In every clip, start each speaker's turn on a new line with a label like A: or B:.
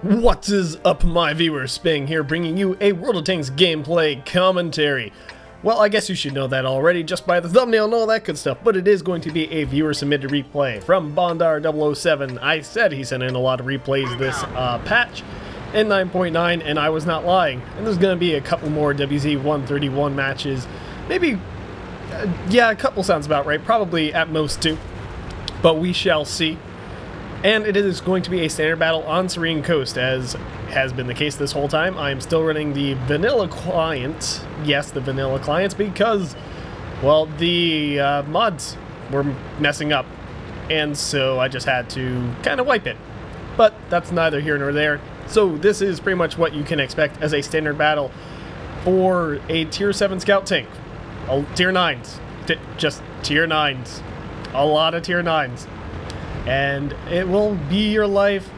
A: What is up, my viewers? Spang here, bringing you a World of Tanks gameplay commentary. Well, I guess you should know that already just by the thumbnail and all that good stuff, but it is going to be a viewer-submitted replay from Bondar007. I said he sent in a lot of replays this patch in 9.9, and I was not lying. And there's going to be a couple more WZ-131 matches. Maybe, yeah, a couple sounds about right. Probably at most two, but we shall see. And it is going to be a standard battle on Serene Coast, as has been the case this whole time. I am still running the vanilla client. Yes, the vanilla clients, because, well, the mods were messing up. And so I just had to kind of wipe it. But that's neither here nor there. So this is pretty much what you can expect as a standard battle for a Tier 7 Scout tank. Tier 9s. Just Tier 9s. A lot of Tier 9s. And it will be your life,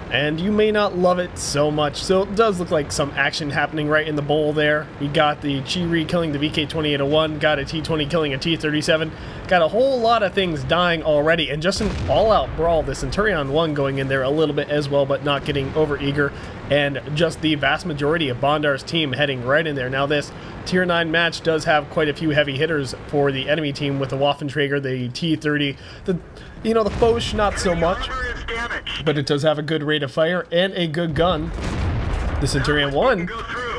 A: and you may not love it so much. So it does look like some action happening right in the bowl there. We got the Chi-Ri killing the VK-2801, got a T-20 killing a T-37, got a whole lot of things dying already, and just an all-out brawl. The Centurion 1 going in there a little bit as well, but not getting over-eager, and just the vast majority of Bondar's team heading right in there. Now this Tier 9 match does have quite a few heavy hitters for the enemy team with the Waffenträger, the T-30, the Foch not so much, but it does have a good rate of fire and a good gun. The Centurion 1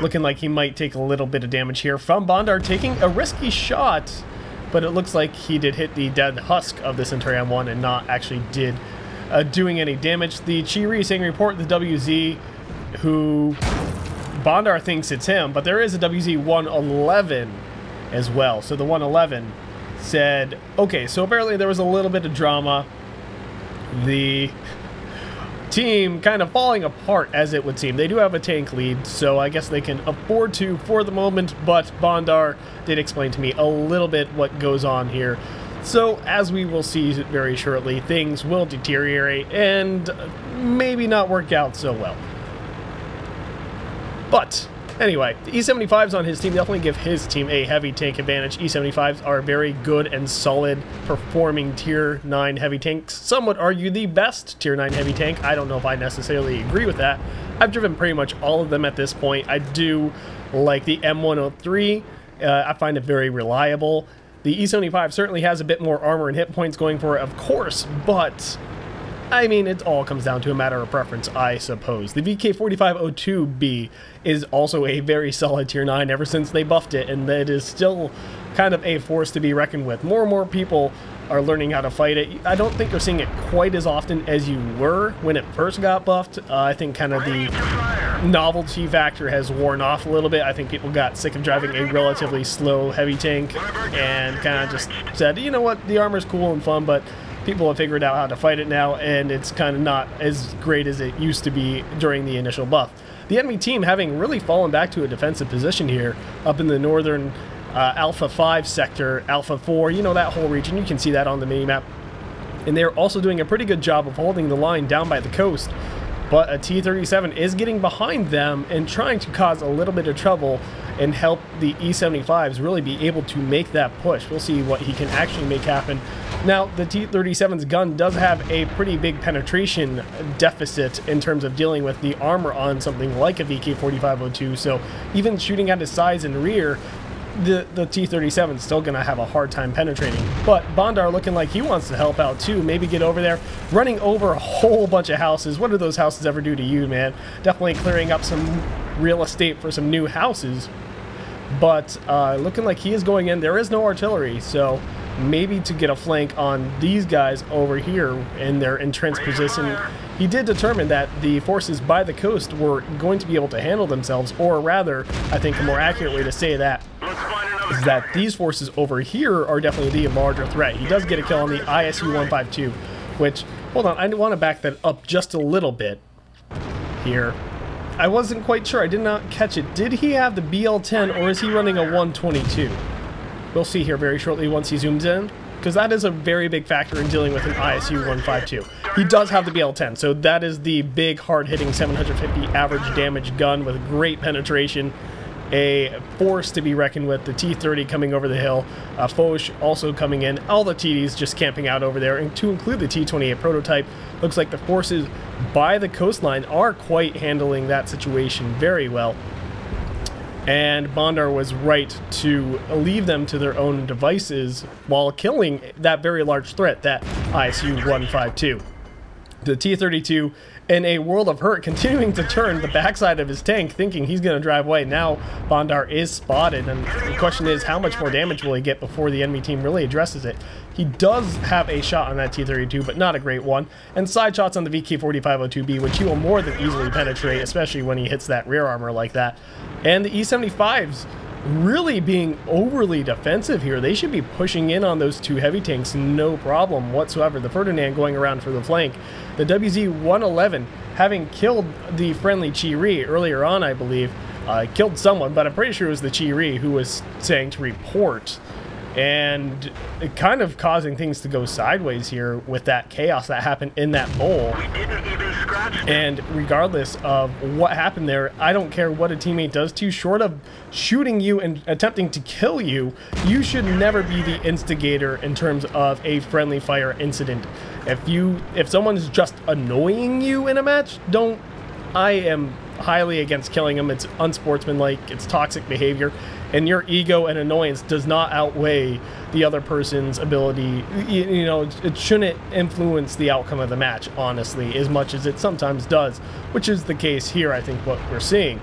A: looking like he might take a little bit of damage here from Bondar, taking a risky shot, but it looks like he did hit the dead husk of the Centurion 1 and not actually doing any damage. The Chi-Ri saying report the WZ, who Bondar thinks it's him, but there is a WZ-111 as well. So the 111 said, okay, so apparently there was a little bit of drama. The team kind of falling apart, as it would seem. They do have a tank lead, so I guess they can afford to for the moment, but Bondar did explain to me a little bit what goes on here. So, as we will see very shortly, things will deteriorate and maybe not work out so well. But anyway, the E75s on his team definitely give his team a heavy tank advantage. E75s are very good and solid performing Tier 9 heavy tanks. Some would argue the best Tier 9 heavy tank. I don't know if I necessarily agree with that. I've driven pretty much all of them at this point. I do like the M103. I find it very reliable. The E75 certainly has a bit more armor and hit points going for it, of course, but I mean, it all comes down to a matter of preference, I suppose. The VK-4502B is also a very solid Tier 9 ever since they buffed it, and it is still kind of a force to be reckoned with. More and more people are learning how to fight it. I don't think you're seeing it quite as often as you were when it first got buffed. I think kind of the novelty factor has worn off a little bit. I think people got sick of driving a relatively slow heavy tank and kind of just said, you know what, the armor's cool and fun, but people have figured out how to fight it now, and it's kind of not as great as it used to be during the initial buff. The enemy team having really fallen back to a defensive position here up in the northern Alpha 5 sector, Alpha 4, you know, that whole region. You can see that on the minimap. And they're also doing a pretty good job of holding the line down by the coast. But a T-37 is getting behind them and trying to cause a little bit of trouble and help the E-75s really be able to make that push. We'll see what he can actually make happen. Now, the T-37's gun does have a pretty big penetration deficit in terms of dealing with the armor on something like a VK-4502, so even shooting at his sides and rear, the T-37 is still going to have a hard time penetrating. But Bondar looking like he wants to help out too, maybe get over there, running over a whole bunch of houses. What do those houses ever do to you, man? Definitely clearing up some real estate for some new houses. But looking like he is going in. There is no artillery, so maybe to get a flank on these guys over here in their entrenched position. He did determine that the forces by the coast were going to be able to handle themselves, or rather, I think a more accurate way to say that is that these forces over here are definitely the larger threat. He does get a kill on the ISU-152, which, hold on, I want to back that up just a little bit here. I wasn't quite sure. I did not catch it. Did he have the BL-10, or is he running a 122? We'll see here very shortly once he zooms in, because that is a very big factor in dealing with an ISU-152. He does have the BL-10, so that is the big, hard-hitting 750 average damage gun with great penetration. a force to be reckoned with. The T-30 coming over the hill, Foch also coming in, all the TDs just camping out over there, and to include the T-28 prototype. Looks like the forces by the coastline are quite handling that situation very well. And Bondar was right to leave them to their own devices while killing that very large threat, that ISU-152. The T-32, in a world of hurt, continuing to turn the backside of his tank, thinking he's going to drive away. Now Bondar is spotted, and the question is, how much more damage will he get before the enemy team really addresses it? He does have a shot on that T-32, but not a great one, and side shots on the VK-4502B, which he will more than easily penetrate, especially when he hits that rear armor like that. And the E-75s really being overly defensive here. They should be pushing in on those two heavy tanks, no problem whatsoever. The Ferdinand going around for the flank. The WZ-111, having killed the friendly Chi-Ri earlier on, I believe, killed someone, but I'm pretty sure it was the Chi-Ri who was saying to report, and kind of causing things to go sideways here with that chaos that happened in that bowl. And regardless of what happened there, I don't care what a teammate does to you, short of shooting you and attempting to kill you, you should never be the instigator in terms of a friendly fire incident. If someone's just annoying you in a match, I am highly against killing them. It's unsportsmanlike, it's toxic behavior, and your ego and annoyance does not outweigh the other person's ability. You know, it shouldn't influence the outcome of the match, honestly, as much as it sometimes does, which is the case here, I think, what we're seeing.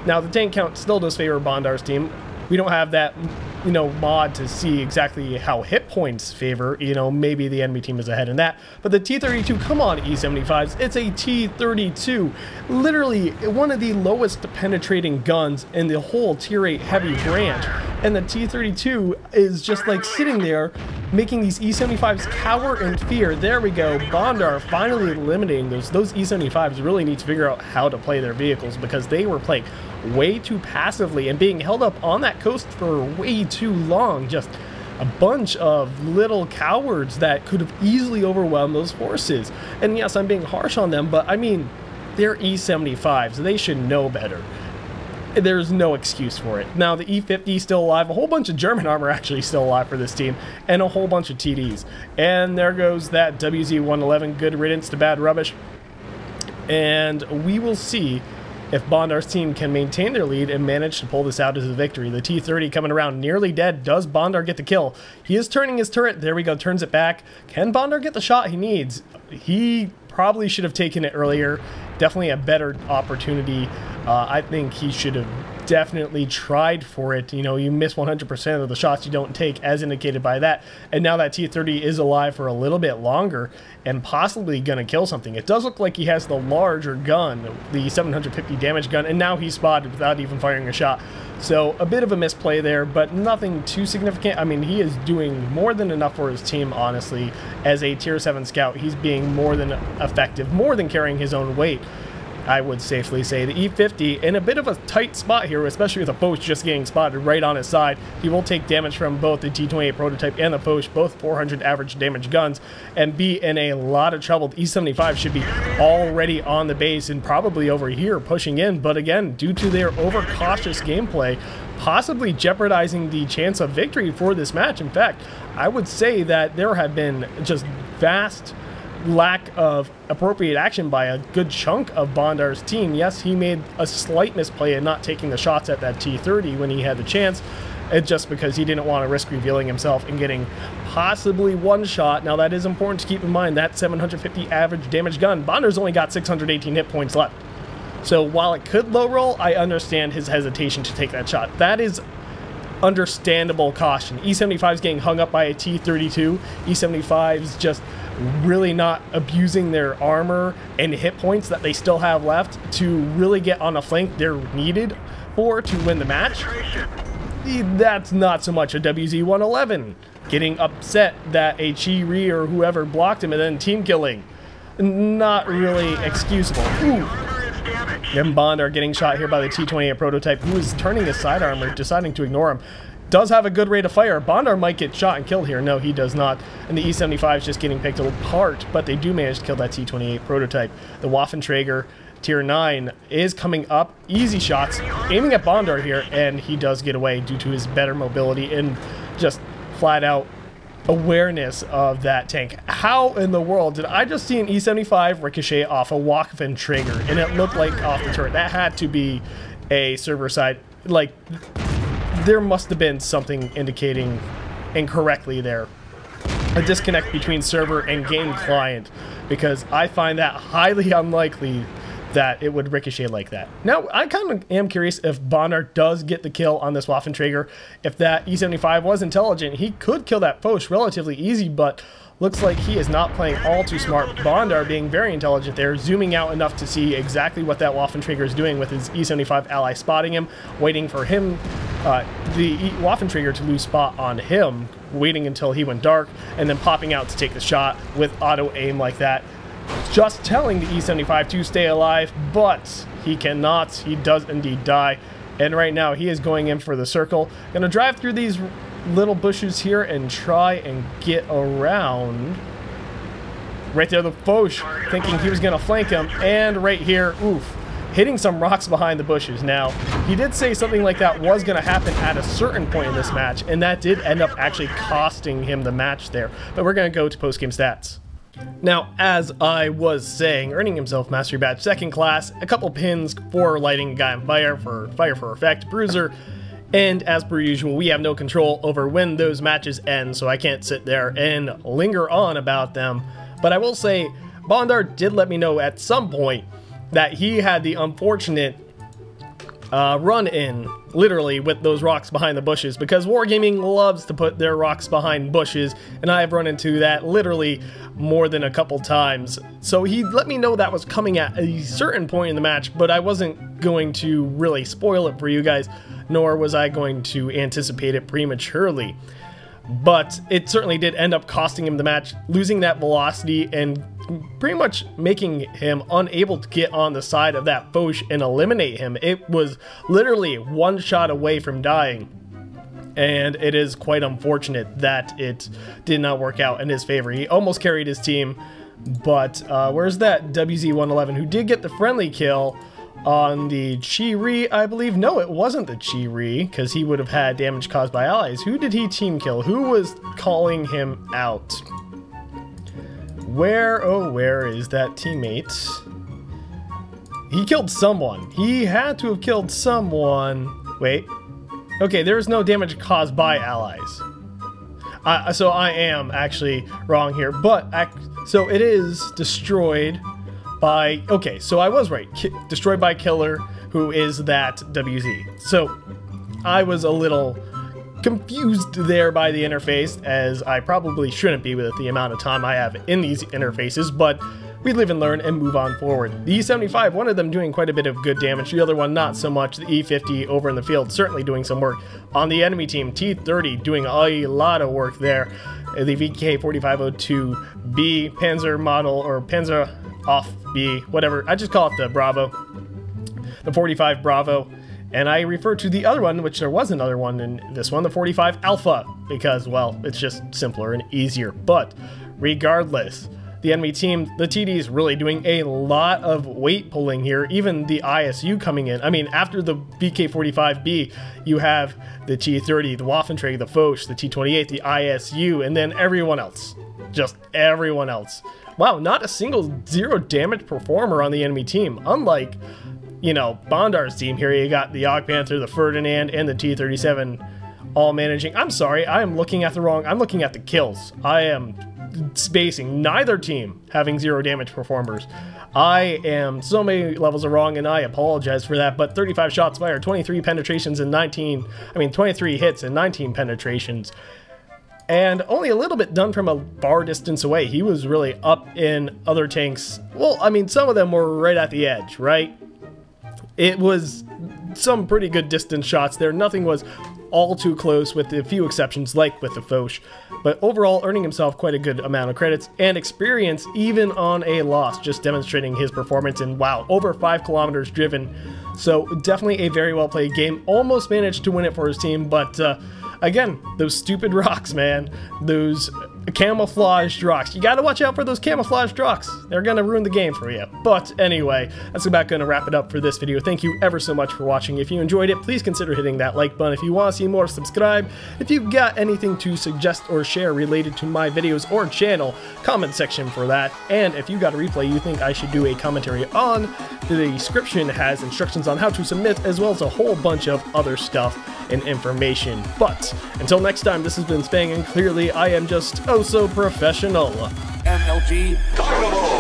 A: Now, the tank count still does favor Bondar's team. We don't have that, you know, mod to see exactly how hit points favor. You know, maybe the enemy team is ahead in that. But the T-32, come on, E-75s. It's a T-32. Literally one of the lowest penetrating guns in the whole Tier 8 heavy branch. And the T-32 is just like sitting there, making these E-75s cower in fear. There we go. Bondar finally eliminating those. Those E-75s really need to figure out how to play their vehicles, because they were playing way too passively and being held up on that coast for way too long. Just a bunch of little cowards that could have easily overwhelmed those forces. And yes, I'm being harsh on them, but I mean, they're E-75s. They should know better. There's no excuse for it. Now, the E-50 still alive, a whole bunch of German armor actually still alive for this team, and a whole bunch of TDs. And there goes that WZ-111, good riddance to bad rubbish. And we will see if Bondar's team can maintain their lead and manage to pull this out as a victory. The T-30 coming around nearly dead. Does Bondar get the kill? He is turning his turret. There we go, turns it back. Can Bondar get the shot he needs? He probably should have taken it earlier. Definitely a better opportunity. I think he should have definitely tried for it. You know, you miss 100% of the shots you don't take, as indicated by that. And now that T-30 is alive for a little bit longer and possibly going to kill something. It does look like he has the larger gun, the 750 damage gun, and now he's spotted without even firing a shot. So a bit of a misplay there, but nothing too significant. I mean, he is doing more than enough for his team, honestly. As a Tier 7 scout, he's being more than effective, more than carrying his own weight, I would safely say. The E-50 in a bit of a tight spot here, especially with a Foch just getting spotted right on his side. He will take damage from both the T-28 prototype and the Foch, both 400 average damage guns, and be in a lot of trouble. The E-75 should be already on the base and probably over here pushing in, but again, due to their overcautious gameplay, possibly jeopardizing the chance of victory for this match. In fact, I would say that there have been just vast lack of appropriate action by a good chunk of Bondar's team. Yes, he made a slight misplay in not taking the shots at that T-30 when he had the chance, just because he didn't want to risk revealing himself and getting possibly one shot. Now, that is important to keep in mind. That 750 average damage gun, Bondar's only got 618 hit points left. So while it could low roll, I understand his hesitation to take that shot. That is understandable caution. E-75's getting hung up by a T-32. E-75's just really not abusing their armor and hit points that they still have left to really get on a flank they're needed for to win the match. That's not so much a WZ-111 getting upset that a Chi-Ri or whoever blocked him and then team killing. Not really excusable. Ooh. And Bondar getting shot here by the T-28 prototype, who is turning his side armor, deciding to ignore him. Does have a good rate of fire. Bondar might get shot and killed here. No, he does not. And the E-75 is just getting picked apart, but they do manage to kill that T-28 prototype. The Waffenträger Tier 9 is coming up. Easy shots, aiming at Bondar here, and he does get away due to his better mobility and just flat out awareness of that tank. How in the world did I just see an E75 ricochet off a Waffen trigger and it looked like off the turret? That had to be a server side. Like, there must have been something indicating incorrectly there. A disconnect between server and game client, because I find that highly unlikely that it would ricochet like that. Now, I kind of am curious if Bondar does get the kill on this Waffenträger. If that E75 was intelligent, he could kill that Foch relatively easy, but looks like he is not playing all too smart. Bondar being very intelligent there, zooming out enough to see exactly what that Waffenträger is doing with his E75 ally spotting him, waiting for him, the Waffenträger to lose spot on him, waiting until he went dark, and then popping out to take the shot with auto aim like that. Just telling the E75 to stay alive, but he cannot. He does indeed die. And right now he is going in for the circle. Gonna drive through these little bushes here and try and get around. Right there, the Foch, thinking he was gonna flank him. And right here, oof, hitting some rocks behind the bushes. Now, he did say something like that was gonna happen at a certain point in this match, and that did end up actually costing him the match there. But we're gonna go to post-game stats. Now, as I was saying, earning himself Mastery Badge 2nd class, a couple pins for lighting a guy on fire for effect, bruiser, and as per usual, we have no control over when those matches end, so I can't sit there and linger on about them. But I will say, Bondar did let me know at some point that he had the unfortunate run-in, literally, with those rocks behind the bushes, because Wargaming loves to put their rocks behind bushes, and I have run into that literally more than a couple times. So he let me know that was coming at a certain point in the match, but I wasn't going to really spoil it for you guys, nor was I going to anticipate it prematurely. But it certainly did end up costing him the match, losing that velocity and pretty much making him unable to get on the side of that Foch and eliminate him. It was literally one shot away from dying. And it is quite unfortunate that it did not work out in his favor. He almost carried his team, but where's that WZ-131 who did get the friendly kill on the Chi-Ri, I believe? No, it wasn't the Chi-Ri, because he would have had damage caused by allies. Who did he team kill? Who was calling him out? Where, oh, where is that teammate? He killed someone. He had to have killed someone. Wait. Okay, there is no damage caused by allies. So I am actually wrong here. But, so it is destroyed by, okay, so I was right. Destroyed by killer, who is that WZ. So I was a little confused there by the interface, as I probably shouldn't be with the amount of time I have in these interfaces, but we live and learn and move on forward. The E75, one of them doing quite a bit of good damage, the other one not so much. The E50 over in the field certainly doing some work. On the enemy team, T30 doing a lot of work there. The VK4502B Panzer model, or Panzer off B, whatever, I just call it the Bravo. The 45 Bravo. And I refer to the other one, which there was another one in this one, the 45 Alpha, because, well, it's just simpler and easier. But regardless, the enemy team, the TD is really doing a lot of weight pulling here, even the ISU coming in. I mean, after the VK45B, you have the T30, the Waffenträger, the Foch, the T28, the ISU, and then everyone else. Just everyone else. Wow, not a single zero damage performer on the enemy team, unlike, you know, Bondar's team here. You got the Ogg Panther, the Ferdinand, and the T37 all managing. I'm sorry, I am looking at the wrong, I'm looking at the kills. I am spacing neither team having zero damage performers. I am so many levels are wrong, and I apologize for that, but 35 shots fired, 23 penetrations and 23 hits and 19 penetrations. And only a little bit done from a far distance away. He was really up in other tanks. Well, I mean, some of them were right at the edge, right? It was some pretty good distance shots there. Nothing was all too close, with a few exceptions like with the Foch. But overall, earning himself quite a good amount of credits and experience, even on a loss, just demonstrating his performance. And wow, over 5 kilometers driven. So definitely a very well played game. Almost managed to win it for his team, but again, those stupid rocks, man. Those camouflaged rocks. You gotta watch out for those camouflaged rocks. They're gonna ruin the game for you. But anyway, that's about gonna wrap it up for this video. Thank you ever so much for watching. If you enjoyed it, please consider hitting that like button. If you want to see more, subscribe. If you've got anything to suggest or share related to my videos or channel, comment section for that. And if you got a replay you think I should do a commentary on, the description has instructions on how to submit, as well as a whole bunch of other stuff and information. But until next time, this has been Spang, and clearly I am just oh so professional.
B: MLG Camo.